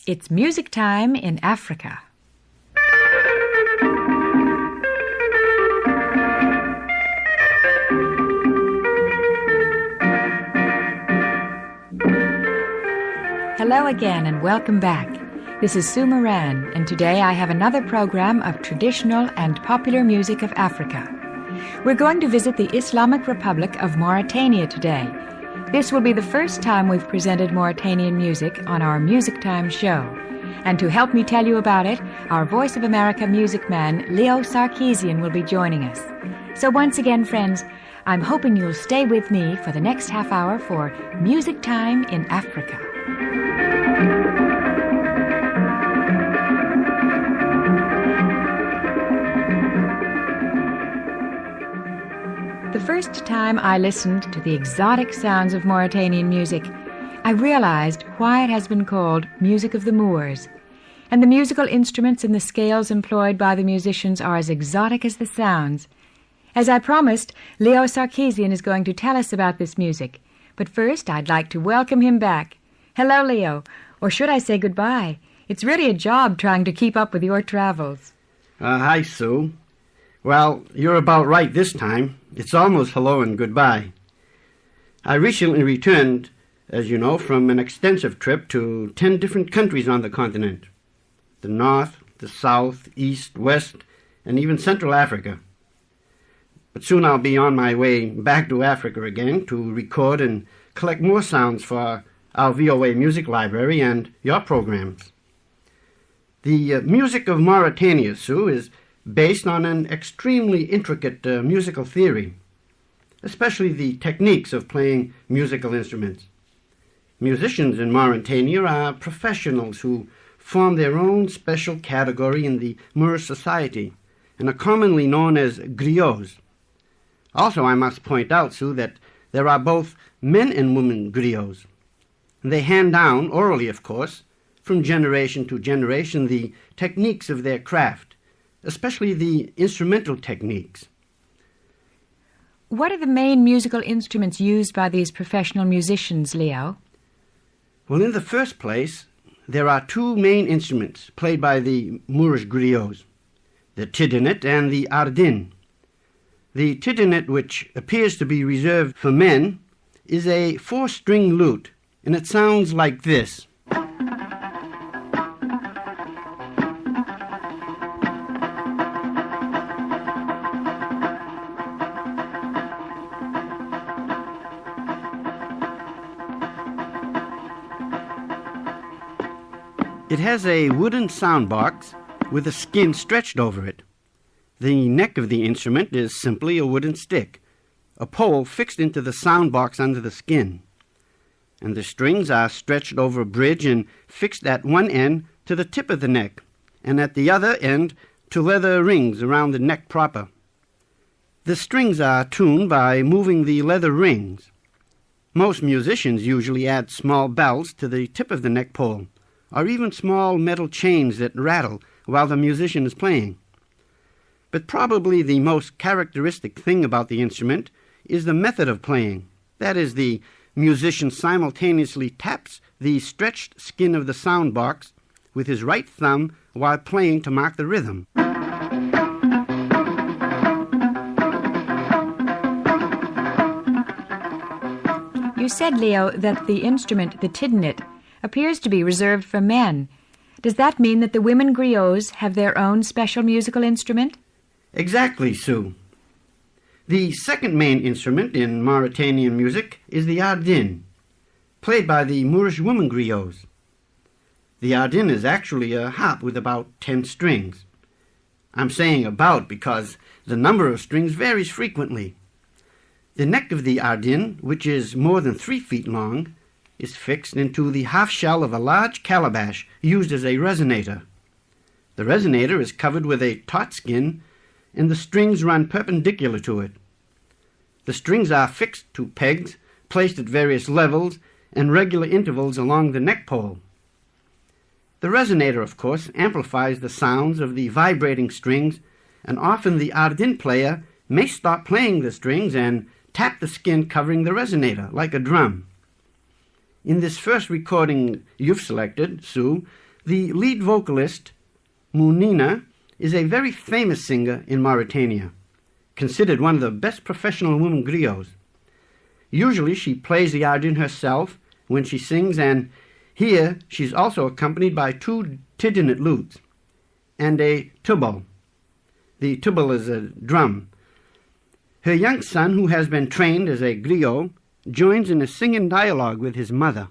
It's music time in Africa. Hello again and welcome back. This is Sue Moran, and today I have another program of traditional and popular music of Africa. We're going to visit the Islamic Republic of Mauritania today. This will be the first time we've presented Mauritanian music on our Music Time show. And to help me tell you about it, our Voice of America music man, Leo Sarkisian, will be joining us. So once again, friends, I'm hoping you'll stay with me for the next half hour for Music Time in Africa. The first time I listened to the exotic sounds of Mauritanian music, I realized why it has been called music of the Moors. And the musical instruments and the scales employed by the musicians are as exotic as the sounds. As I promised, Leo Sarkisian is going to tell us about this music. But first, I'd like to welcome him back. Hello, Leo. Or should I say goodbye? It's really a job trying to keep up with your travels. Hi, Sue. Well, you're about right this time. It's almost hello and goodbye. I recently returned, as you know, from an extensive trip to 10 different countries on the continent. The North, the South, East, West, and even Central Africa. But soon I'll be on my way back to Africa again to record and collect more sounds for our VOA Music Library and your programs. The music of Mauritania, Sue, is based on an extremely intricate musical theory, especially the techniques of playing musical instruments. Musicians in Mauritania are professionals who form their own special category in the Moorish society and are commonly known as griots. Also, I must point out, Sue, that there are both men and women griots. And they hand down, orally of course, from generation to generation, the techniques of their craft, especially the instrumental techniques. What are the main musical instruments used by these professional musicians, Leo? Well, in the first place, there are two main instruments played by the Moorish griots, the tidinet and the ardin. The tidinet, which appears to be reserved for men, is a 4-string lute, and it sounds like this. It has a wooden sound box with a skin stretched over it. The neck of the instrument is simply a wooden stick, a pole fixed into the sound box under the skin. And the strings are stretched over a bridge and fixed at one end to the tip of the neck, and at the other end to leather rings around the neck proper. The strings are tuned by moving the leather rings. Most musicians usually add small bells to the tip of the neck pole, or even small metal chains that rattle while the musician is playing. But probably the most characteristic thing about the instrument is the method of playing. That is, the musician simultaneously taps the stretched skin of the sound box with his right thumb while playing to mark the rhythm. You said, Leo, that the instrument, the tidinet, appears to be reserved for men. Does that mean that the women griots have their own special musical instrument? Exactly, Sue. The second main instrument in Mauritanian music is the ardin, played by the Moorish women griots. The ardin is actually a harp with about 10 strings. I'm saying about because the number of strings varies frequently. The neck of the ardin, which is more than 3 feet long, is fixed into the half shell of a large calabash used as a resonator. The resonator is covered with a taut skin, and the strings run perpendicular to it. The strings are fixed to pegs placed at various levels and regular intervals along the neck pole. The resonator, of course, amplifies the sounds of the vibrating strings, and often the ardin player may stop playing the strings and tap the skin covering the resonator like a drum. In this first recording you've selected, Sue, The lead vocalist, Mounina, is a very famous singer in Mauritania, considered one of the best professional women griots. Usually she plays the ardin herself when she sings, and here she's also accompanied by 2 tidinit lutes and a tubal. The tubal is a drum. Her young son, who has been trained as a griot, joins in a singing dialogue with his mother.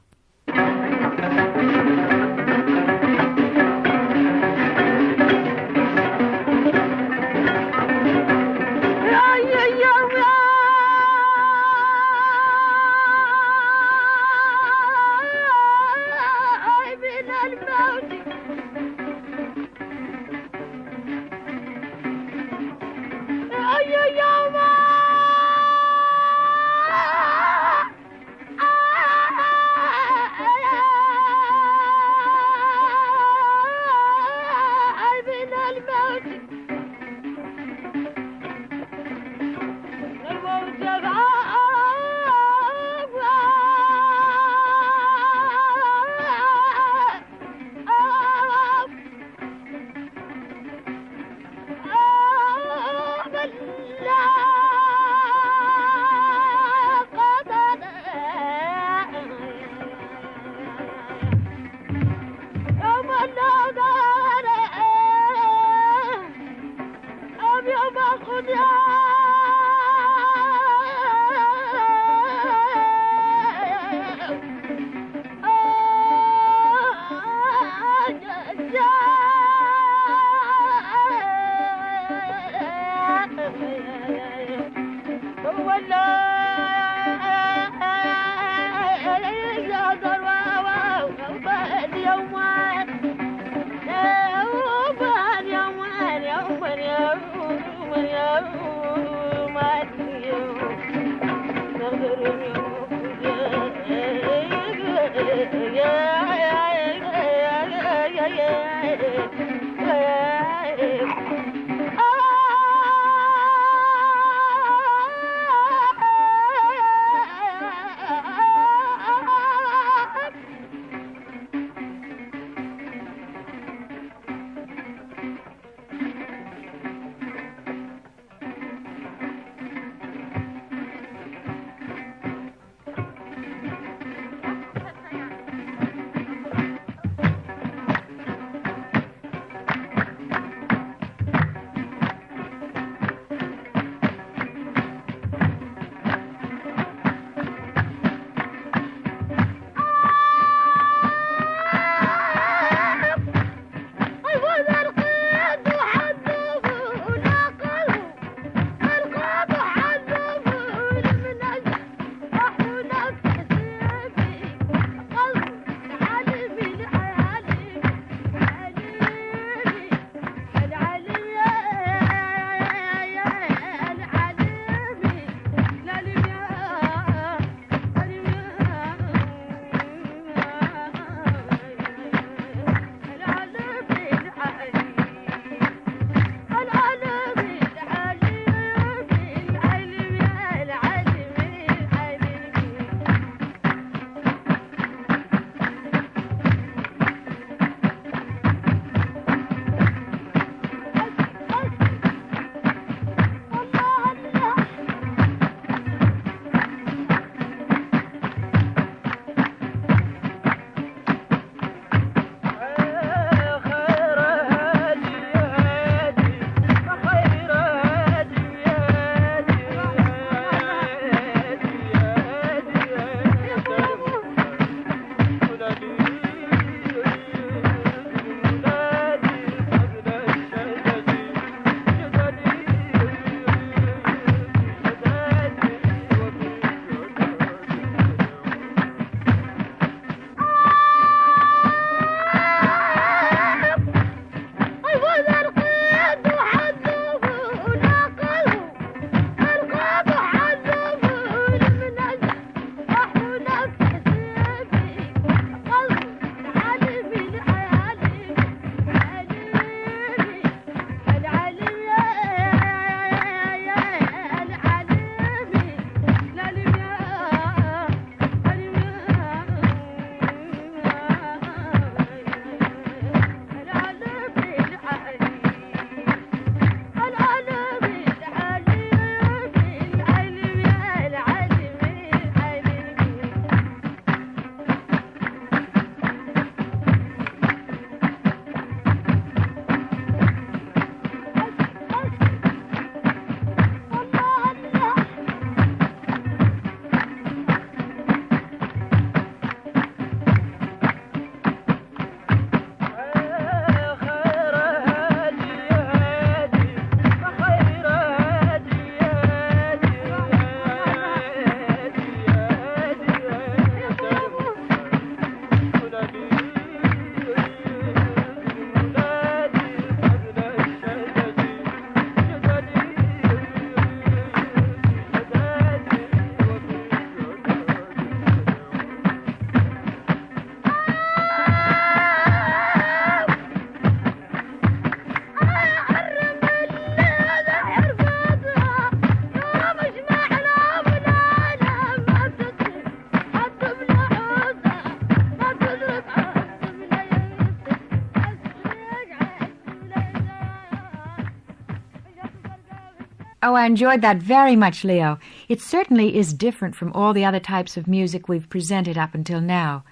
Oh, I enjoyed that very much, Leo. It certainly is different from all the other types of music we've presented up until now.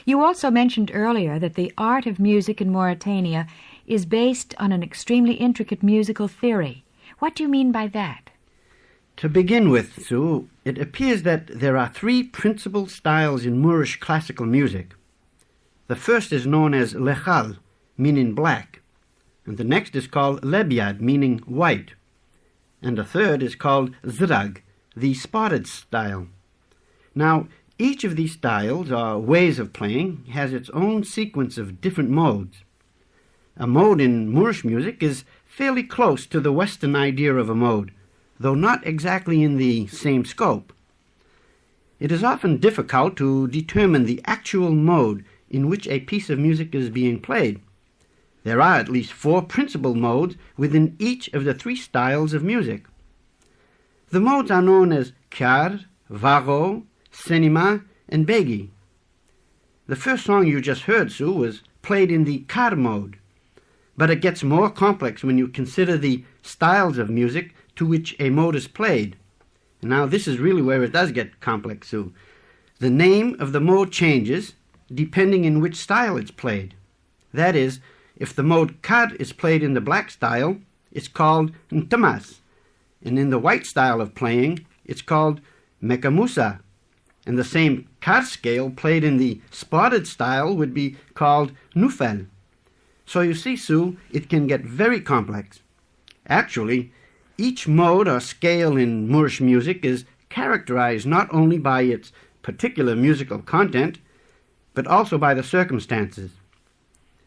You also mentioned earlier that the art of music in Mauritania is based on an extremely intricate musical theory. What do you mean by that? To begin with, Sue, it appears that there are three principal styles in Moorish classical music. The first is known as lechal, meaning black, and the next is called lebyad, meaning white, and the third is called zrag, the spotted style. Now, each of these styles, or ways of playing, has its own sequence of different modes. A mode in Moorish music is fairly close to the Western idea of a mode, though not exactly in the same scope. It is often difficult to determine the actual mode in which a piece of music is being played. There are at least four principal modes within each of the three styles of music. The modes are known as kar, varo, senima, and begi. The first song you just heard, Sue, was played in the kar mode, but it gets more complex when you consider the styles of music to which a mode is played. Now, this is really where it does get complex, Sue. The name of the mode changes depending in which style it's played. That is, if the mode kar is played in the black style, it's called ntamas, and in the white style of playing, it's called mekamusa, and the same kar scale played in the spotted style would be called nufel. So you see, Sue, it can get very complex. Actually, each mode or scale in Moorish music is characterized not only by its particular musical content, but also by the circumstances,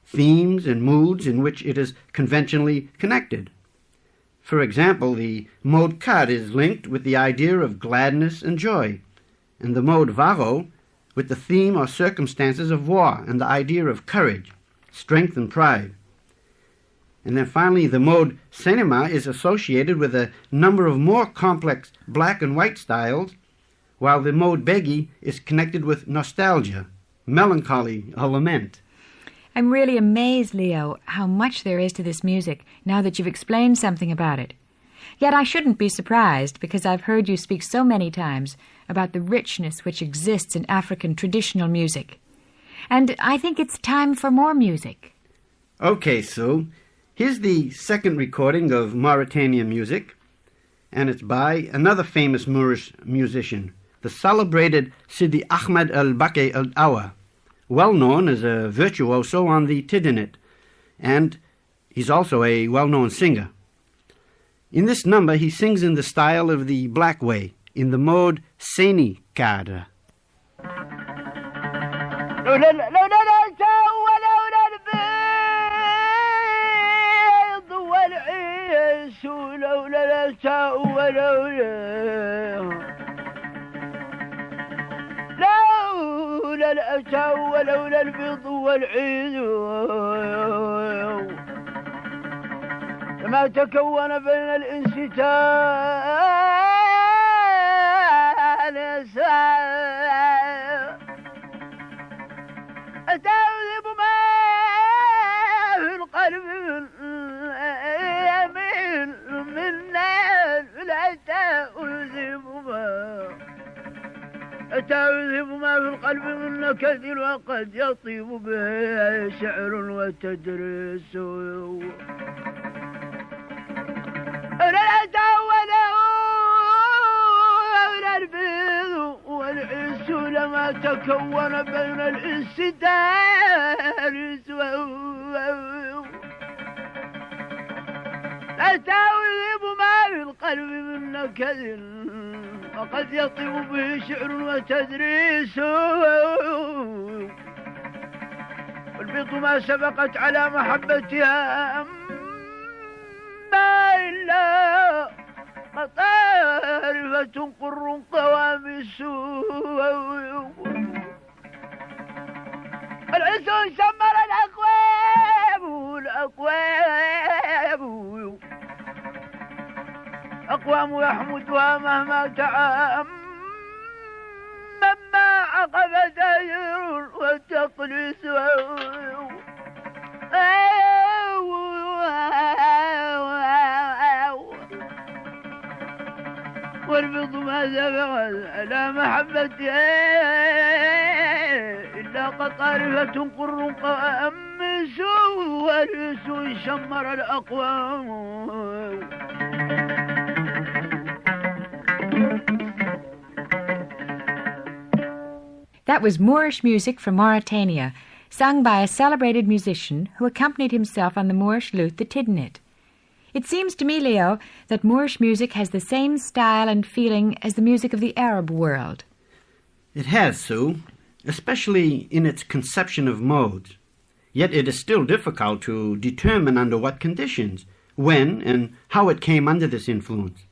themes and moods in which it is conventionally connected. For example, the mode kar is linked with the idea of gladness and joy, and the mode varo with the theme or circumstances of war and the idea of courage, strength and pride. And then finally, the mode senima is associated with a number of more complex black and white styles, while the mode begi is connected with nostalgia, melancholy, or lament. I'm really amazed, Leo, how much there is to this music now that you've explained something about it. Yet I shouldn't be surprised, because I've heard you speak so many times about the richness which exists in African traditional music. And I think it's time for more music. Okay, Sue. Here's the second recording of Mauritanian music, and it's by another famous Moorish musician, the celebrated Sidi Ahmed al-Baki al-Awa, well known as a virtuoso on the tidinit, and he's also a well-known singer. In this number, he sings in the style of the Black Way, in the mode Seni Kada. لولا الأتى ولولا البيض والعيد ما تكون بين الإنسان أتعذب ما في القلب من نار لا أتعذب ما في القلب من نكد وقد يطيب به شعر وتدريس لا تعوله ولا البيض والعز لما تكون بين الإنس دارس لا تعذب ما في القلب من نكد وقد يطيب به شعر وتدريس والبيض ما سبقت على محبتها ما إلا مطارفة قر قوامس العز سمر الأقوام أقوام يحمدها مهما تعام مما عقب دير وتقلس لا محبتي إلا قطارفة قر أمس ورس شمر الأقوام. That was Moorish music from Mauritania, sung by a celebrated musician who accompanied himself on the Moorish lute, the tidnet. It seems to me, Leo, that Moorish music has the same style and feeling as the music of the Arab world. It has, Sue, especially in its conception of modes. Yet it is still difficult to determine under what conditions, when, and how it came under this influence.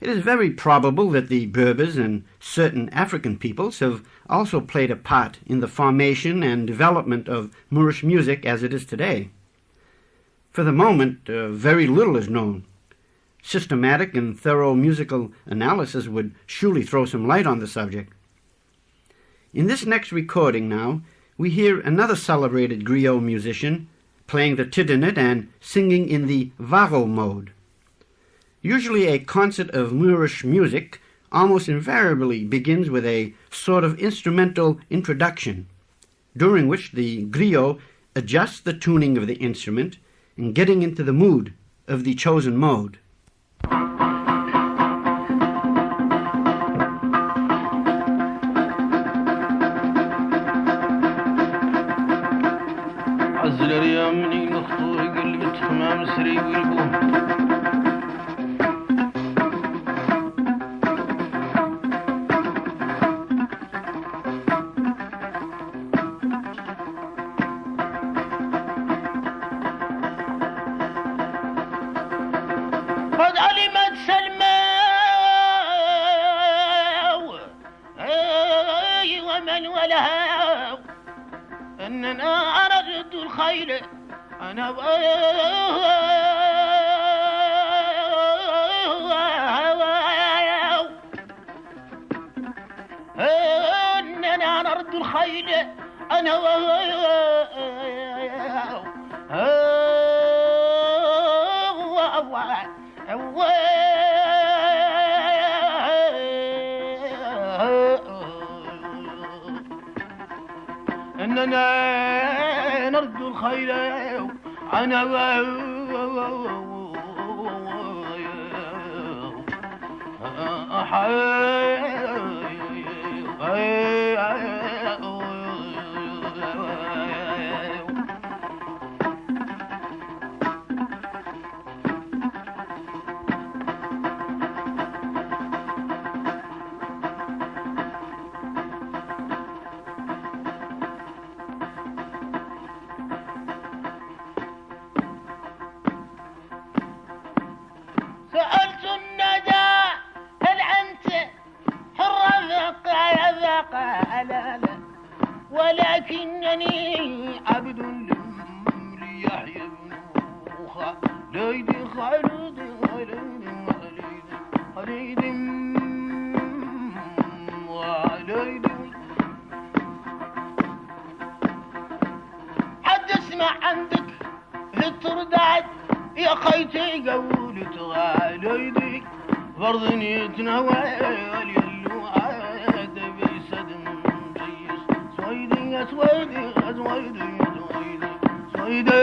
It is very probable that the Berbers and certain African peoples have also played a part in the formation and development of Moorish music as it is today. For the moment, very little is known. Systematic and thorough musical analysis would surely throw some light on the subject. In this next recording now, we hear another celebrated griot musician playing the tidnet and singing in the varo mode. Usually a concert of Moorish music almost invariably begins with a sort of instrumental introduction, during which the griot adjusts the tuning of the instrument and getting into the mood of the chosen mode. أننا نرجو الخير أنا ولكنني عبد ليحيى بن خالد حد اسمع عندك في الترداد يا خيتي قولت غاليدي فرضني يتنوى يلو عاد بيسد مجيس سويدي سويدي سويدي سويدي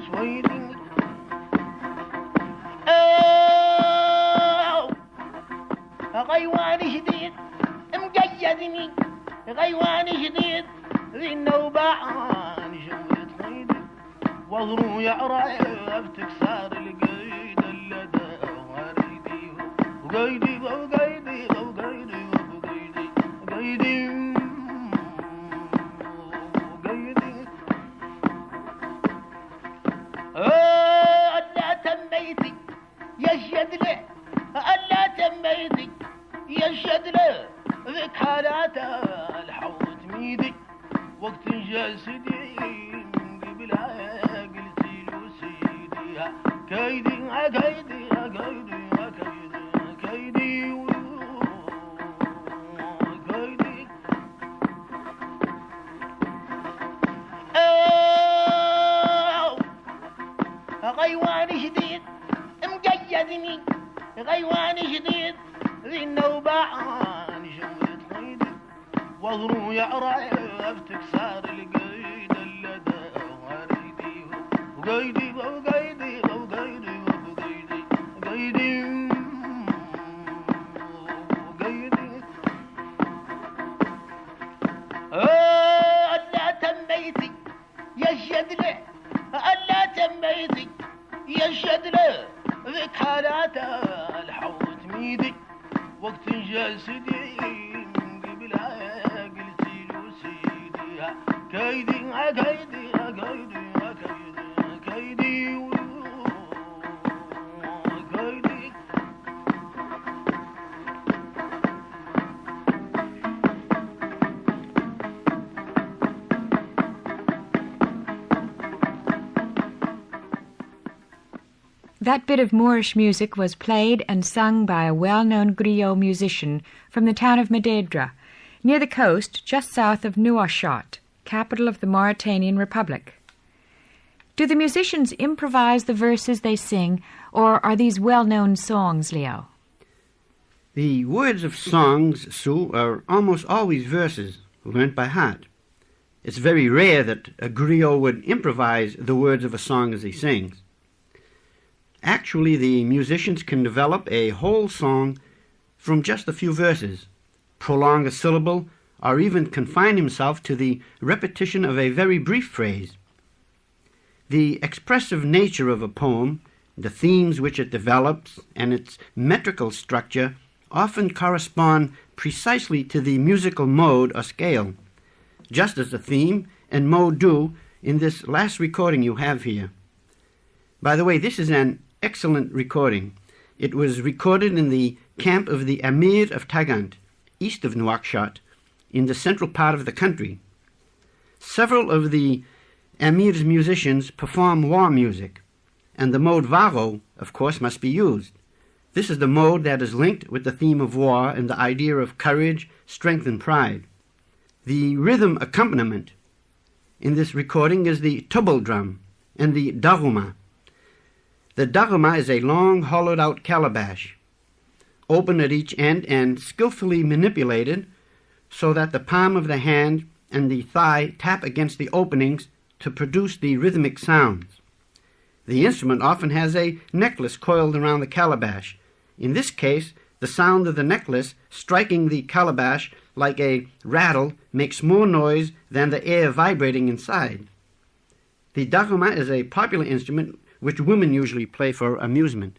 سويدي غيوان شديد مقيدني غيوان شديد ذي النوبان شويت خيدي وضرو يعرف تكسر القيد اللدى وريدي وقيدي وقيدي وقيدي وقيدي وقيدي وقيدي ألا تميتي يشهد له ألا تميتي يشهد له ذيك حالات الحوت ميدي وقت جسدي من قبلها قلتي له سيدي كيدي كيدي كيدي كيدي كيدي كيدي غيوان شديد مقيدني غيوان جديد ذي النوبان شمت قيدي وضرو يعرف تكسر القيد اللدى وريدي وقيدي وقيدي وقيدي وقيدي قيدي وقيدي ألا تميتي يشهد له ألا تميتي يشهد له ذيك حالات الحوت ميدي وقت جسدي من قبلها قلتي له سيدي كيدي كيدي كيدي كيدي كيدي كيدي That bit of Moorish music was played and sung by a well-known griot musician from the town of Madedra, near the coast just south of Nouakchott, capital of the Mauritanian Republic. Do the musicians improvise the verses they sing, or are these well-known songs, Leo? The words of songs, Sue, are almost always verses, learnt by heart. It's very rare that a griot would improvise the words of a song as he sings. Actually, the musicians can develop a whole song from just a few verses, prolong a syllable, or even confine himself to the repetition of a very brief phrase. The expressive nature of a poem, the themes which it develops, and its metrical structure often correspond precisely to the musical mode or scale, just as the theme and mode do in this last recording you have here. By the way, this is an excellent recording. It was recorded in the camp of the Emir of Tagant, east of Nouakchott, in the central part of the country. Several of the Emir's musicians perform war music, and the mode varo, of course, must be used. This is the mode that is linked with the theme of war and the idea of courage, strength, and pride. The rhythm accompaniment in this recording is the tubal drum and the daruma. The daruma is a long, hollowed-out calabash, open at each end and skillfully manipulated so that the palm of the hand and the thigh tap against the openings to produce the rhythmic sounds. The instrument often has a necklace coiled around the calabash. In this case, the sound of the necklace striking the calabash like a rattle makes more noise than the air vibrating inside. The daruma is a popular instrument which women usually play for amusement.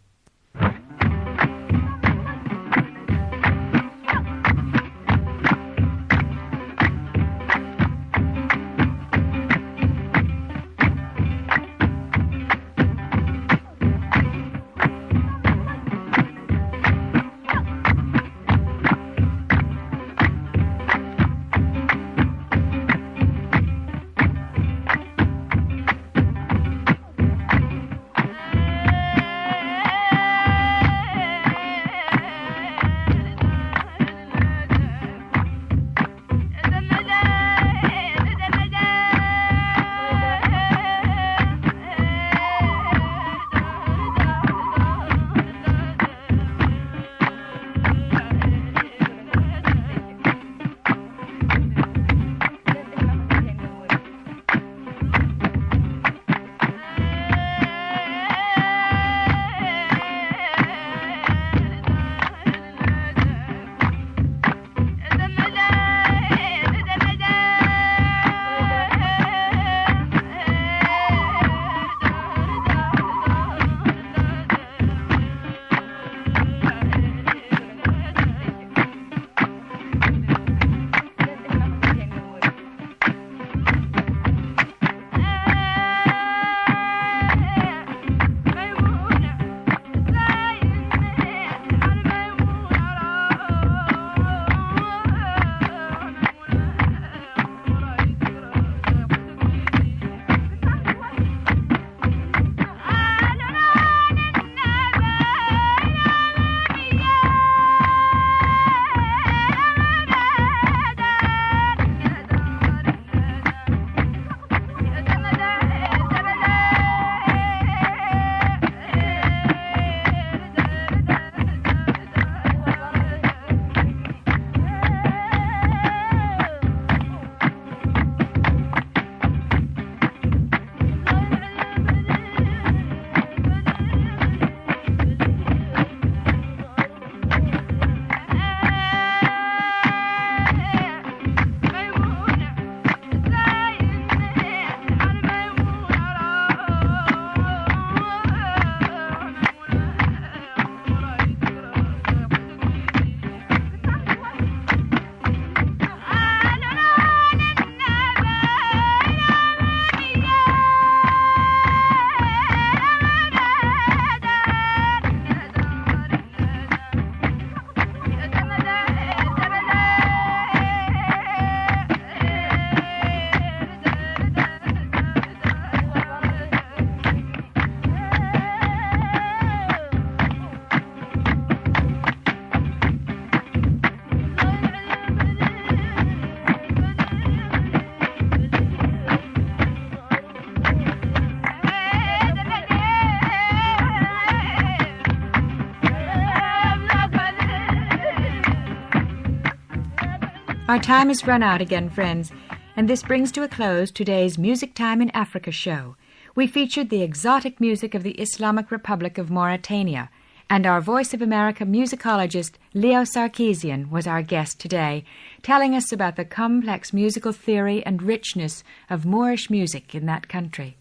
Our time has run out again, friends, and this brings to a close today's Music Time in Africa show. We featured the exotic music of the Islamic Republic of Mauritania, and our Voice of America musicologist Leo Sarkisian was our guest today, telling us about the complex musical theory and richness of Moorish music in that country.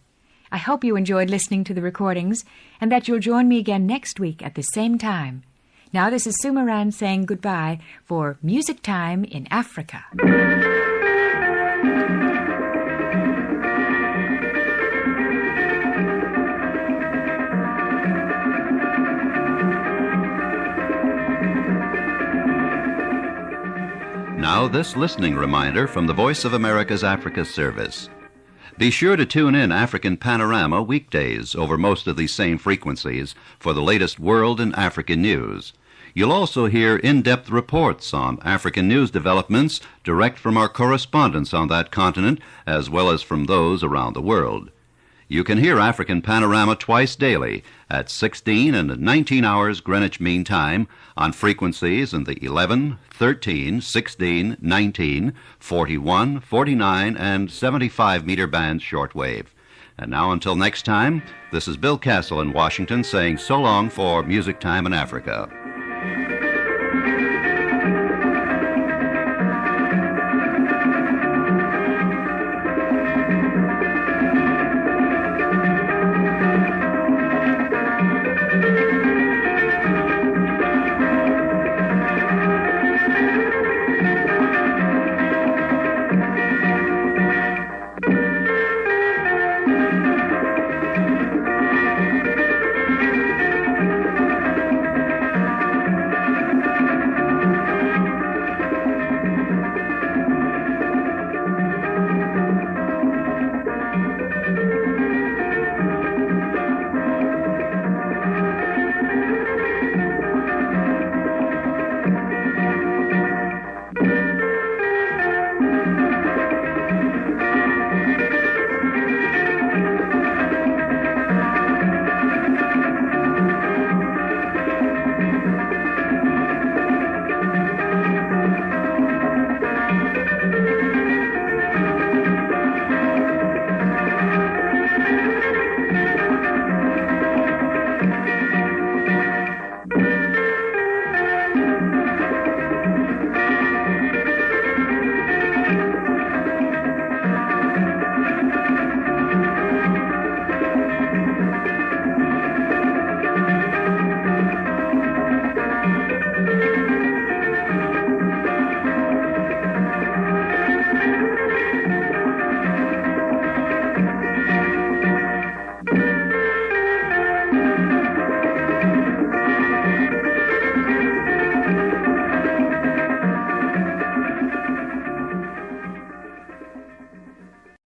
I hope you enjoyed listening to the recordings and that you'll join me again next week at the same time. Now this is Sue Moran saying goodbye for Music Time in Africa. Now this listening reminder from the Voice of America's Africa Service. Be sure to tune in African Panorama weekdays over most of these same frequencies for the latest world and African news. You'll also hear in-depth reports on African news developments direct from our correspondents on that continent as well as from those around the world. You can hear African Panorama twice daily at 16 and 19 hours Greenwich Mean Time on frequencies in the 11, 13, 16, 19, 41, 49, and 75 meter bands shortwave. And now until next time, this is Bill Castle in Washington saying so long for Music Time in Africa.